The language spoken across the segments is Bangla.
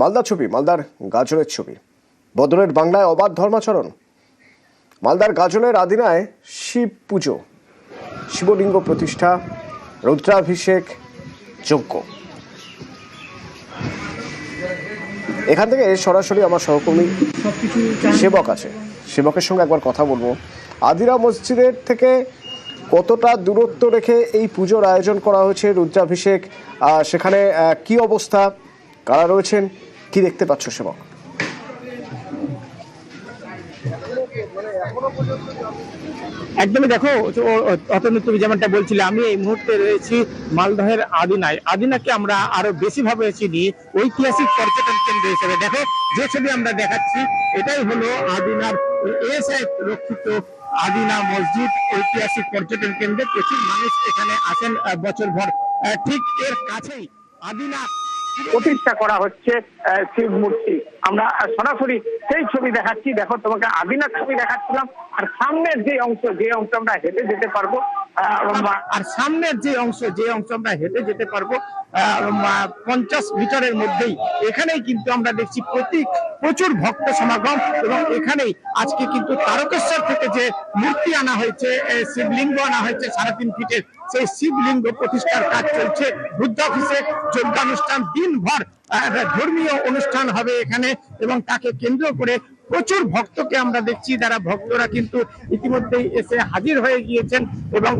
মালদার ছবি, মালদার গাজলের ছবি। বদলের বাংলায় অবাধ ধর্মাচরণ। মালদার গাজলের আদিনায় শিব পুজো, শিবলিঙ্গ প্রতিষ্ঠা, রুদ্রাভিষেক যজ্ঞ। এখান থেকে সরাসরি আমার সহকর্মী সেবক আছে, সেবকের সঙ্গে একবার কথা বলবো। আদিনা মসজিদের থেকে কতটা দূরত্ব রেখে এই পুজোর আয়োজন করা হয়েছে, রুদ্রাভিষেক, সেখানে কি অবস্থা, কারা রয়েছেন, কি দেখতে পাচ্ছ সেবক? একদমই দেখো অতনু, তুমি যেমনটা বলছিলে, আমি এই মুহূর্তে রয়েছি মালদহের আদিনায়। আদিনাকে আমরা আরো বেশি ভাবে চিনি ঐতিহাসিক পর্যটন কেন্দ্র হিসেবে। দেখো যে ছবি আমরা দেখাচ্ছি, এটাই হলো আদিনার এএসআই রক্ষিত আদিনা মসজিদ, ঐতিহাসিক পর্যটন কেন্দ্রে প্রচুর মানুষ এখানে আসেন বছরভর। ঠিক এর কাছেই আদিনা প্রতিষ্ঠা করা হচ্ছে শিব মূর্তি। আমরা সরাসরি সেই ছবি দেখাচ্ছি। দেখো, তোমাকে আদিনার ছবি দেখাচ্ছিলাম, আর সামনের যে অংশ আমরা হেঁটে যেতে পারবো, আর সামনের যে অংশ আমরা হেঁটে যেতে পারবো 50 মিটারের মধ্যেই। এখানেই কিন্তু আমরা দেখছি প্রচুর ভক্ত সমাগম, এবং এখানেই আজকে কিন্তু তারকেশ্বর থেকে যে মূর্তি আনা হয়েছে, শিবলিঙ্গ আনা হয়েছে 3.5 ফিটের, সেই শিবলিঙ্গ প্রতিষ্ঠার কাজ চলছে। রুদ্রাভিষেক যজ্ঞানুষ্ঠান, দিনভর ধর্মীয় অনুষ্ঠান হবে এখানে, এবং তাকে কেন্দ্র করে প্রচুর ভক্তকে আমরা দেখছি। যারা ভক্তরা কিন্তু ইতিমধ্যেই এসে হাজির হয়ে গিয়েছেন, এবং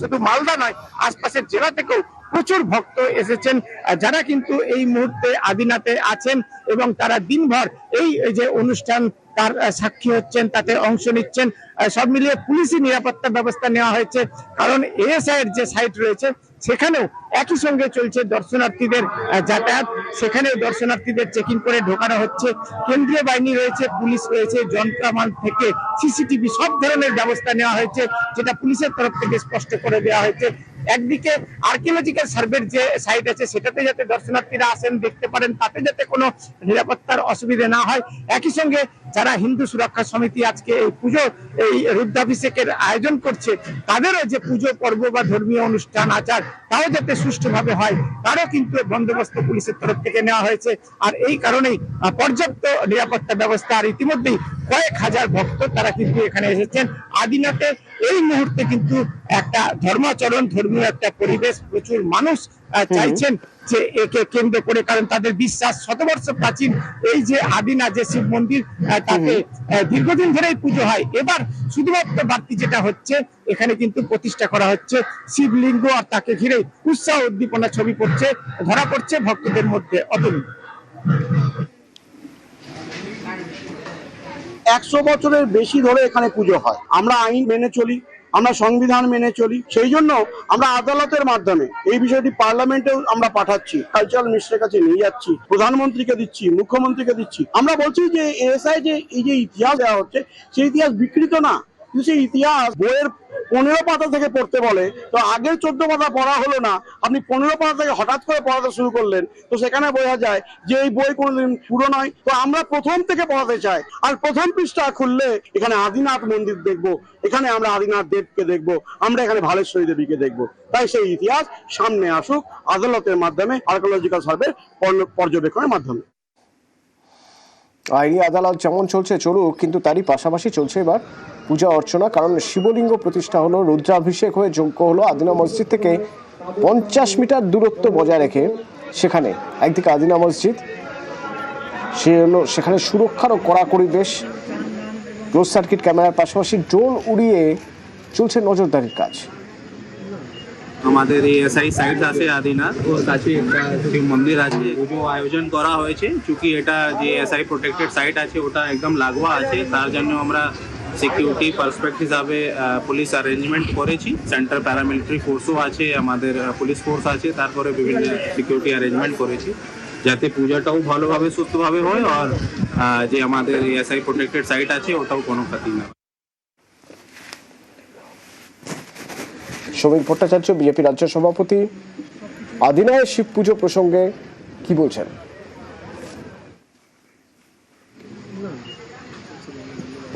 শুধু মালদা নয়, আশপাশের জেলা থেকেও প্রচুর ভক্ত এসেছেন, যারা কিন্তু এই মুহূর্তে আদিনাতে আছেন, এবং তারা দিনভর এই যে অনুষ্ঠান তার সাক্ষী হচ্ছেন, তাতে অংশ নিচ্ছেন। সব মিলিয়ে পুলিশি নিরাপত্তা ব্যবস্থা নেওয়া হয়েছে, কারণ এএসআই এর যে সাইট রয়েছে সেখানেও একই সঙ্গে চলছে দর্শনার্থীদের যাতায়াত। সেখানে দর্শনার্থীদের চেকিং করে ঢোকানো হচ্ছে। কেন্দ্রীয় বাহিনী রয়েছে, পুলিশ রয়েছে, যন্ত্রমান থেকে সিসিটিভি, সব ধরনের ব্যবস্থা নেওয়া হয়েছে, যেটা পুলিশের তরফ থেকে স্পষ্ট করে দেওয়া হয়েছে। একদিকে আর্কিওলজিক্যাল সার্ভের যে সাইট আছে, সেটাতে যাতে দর্শনার্থীরা আসেন, দেখতে পারেন, তাতে যাতে কোনো নিরাপত্তার অসুবিধা না হয়। একই সঙ্গে যারা হিন্দু সুরক্ষা সমিতি আজকে এই পুজো, এই রুদ্রাভিষেকের আয়োজন করছে, তাদেরও যে পুজো পর্ব বা ধর্মীয় অনুষ্ঠান আচার, তাও যাতে সুষ্ঠুভাবে হয়, তারও কিন্তু বন্দোবস্ত পুলিশের তরফ থেকে নেওয়া হয়েছে। আর এই কারণেই পর্যাপ্ত নিরাপত্তা ব্যবস্থা। আর ইতিমধ্যেই কয়েক হাজার ভক্ত তারা কিন্তু এখানে এসেছেন আদিনাতে। এই মুহূর্তে কিন্তু একটা ধর্মাচরণ, ধর্মীয় একটা পরিবেশ, প্রচুর মানুষ চাইছেন যে একে কেন্দ্র করে, কারণ তাদের বিশ্বাস শতবর্ষ প্রাচীন এই যে আদিনা যে শিব মন্দির, তাতে দীর্ঘদিন ধরেই পুজো হয়। এবার শুধুমাত্র বাড়তি যেটা হচ্ছে, এখানে কিন্তু প্রতিষ্ঠা করা হচ্ছে শিবলিঙ্গ, আর তাকে ঘিরে উৎসাহ উদ্দীপনা ছবি ধরা পড়ছে ভক্তদের মধ্যে। অতনু, 100 বছরের বেশি ধরে এখানে পুজো হয়। আমরা আইন মেনে চলি, আমরা সংবিধান মেনে চলি, সেই জন্য আমরা আদালতের মাধ্যমে এই বিষয়টি পার্লামেন্টেও আমরা পাঠাচ্ছি, কালচারাল মিনিস্টারের কাছে নিয়ে যাচ্ছি, প্রধানমন্ত্রীকে দিচ্ছি, মুখ্যমন্ত্রীকে দিচ্ছি। আমরা বলছি যে এএসআই যে এই যে ইতিহাস দেওয়া হচ্ছে, সেই ইতিহাস বিকৃত না, কিন্তু সেই ইতিহাস বইয়ের 15 পাতা থেকে পড়তে বলে, তো আগের 14 পাতা পড়া হলো না, আপনি 15 পাতা থেকে হঠাৎ করে পড়াতে শুরু করলেন, তো সেখানে বোঝা যায় যে এই বই কোনোদিন পুরো নয়। তো আমরা প্রথম থেকে পড়াতে চাই, আর প্রথম পৃষ্ঠা খুললে এখানে আদিনাথ মন্দির দেখবো, এখানে আমরা আদিনাথ দেবকে দেখবো, আমরা এখানে ভালেশ্বরী দেবীকে দেখবো। তাই সেই ইতিহাস সামনে আসুক আদালতের মাধ্যমে, আর্কিওলজিক্যাল সার্ভে পর্যবেক্ষণের মাধ্যমে। আইনি আদালত যেমন চলছে চলুক, কিন্তু তারই পাশাপাশি চলছে এবার পূজা অর্চনা। কারণ শিবলিঙ্গ প্রতিষ্ঠা হলো, রুদ্রাভিষেক হয়ে যজ্ঞ হলো আদিনা মসজিদ থেকে 50 মিটার দূরত্ব বজায় রেখে। সেখানে একদিকে আদিনা মসজিদ, সেখানে সুরক্ষারও কড়াকড়ি বেশ। ক্লোজ সার্কিট ক্যামেরার পাশাপাশি ড্রোন উড়িয়ে চলছে নজরদারির কাজ। আমাদের এএসআই সাইট আছে আদিনার, ওর কাছে একটা শিব মন্দির আছে, পুজো আয়োজন করা হয়েছে। চুকি এটা যে এসআই প্রোটেক্টেড সাইট আছে, ওটা একদম লাগোয়া আছে, তার জন্য আমরা সিকিউরিটি পার্সপেক্ট হিসাবে পুলিশ অ্যারেঞ্জমেন্ট করেছি। সেন্ট্রাল প্যারামিলিটারি ফোর্সও আছে, আমাদের পুলিশ ফোর্স আছে, তারপরে বিভিন্ন সিকিউরিটি অ্যারেঞ্জমেন্ট করেছি, যাতে পূজাটাও ভালোভাবে সুস্থভাবে হয়, আর যে আমাদের এএসআই প্রোটেক্টেড সাইট আছে ওটাও কোনো ক্ষতি না। সমীর ভট্টাচার্য, বিজেপি রাজ্য সভাপতি, আদিনায় শিব পুজো প্রসঙ্গে কি বলছেন?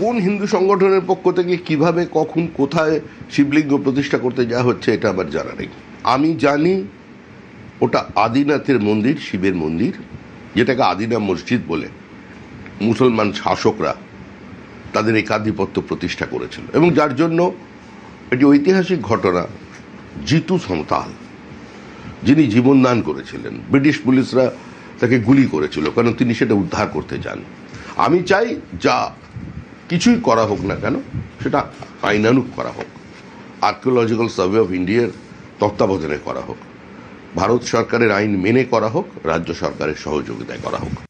কোন হিন্দু সংগঠনের পক্ষ থেকে কিভাবে কখন কোথায় শিবলিঙ্গ প্রতিষ্ঠা করতে যাওয়া হচ্ছে এটা আমার জানা নেই। আমি জানি ওটা আদিনাথের মন্দির, শিবের মন্দির, যেটাকে আদিনা মসজিদ বলে মুসলমান শাসকরা তাদের একাধিপত্য প্রতিষ্ঠা করেছিল, এবং যার জন্য এটি ঐতিহাসিক ঘটনা। জিতু সন্তাল, যিনি জীবনদান করেছিলেন, ব্রিটিশ পুলিশরা তাকে গুলি করেছিল কারণ তিনি সেটা উদ্ধার করতে যান। আমি চাই যা কিছুই করা হোক না কেন সেটা আইনানুগ করা হোক, আর্কিওলজিক্যাল সার্ভে অফ ইন্ডিয়ার তত্ত্বাবধানে করা হোক, ভারত সরকারের আইন মেনে করা হোক, রাজ্য সরকারের সহযোগিতায় করা হোক।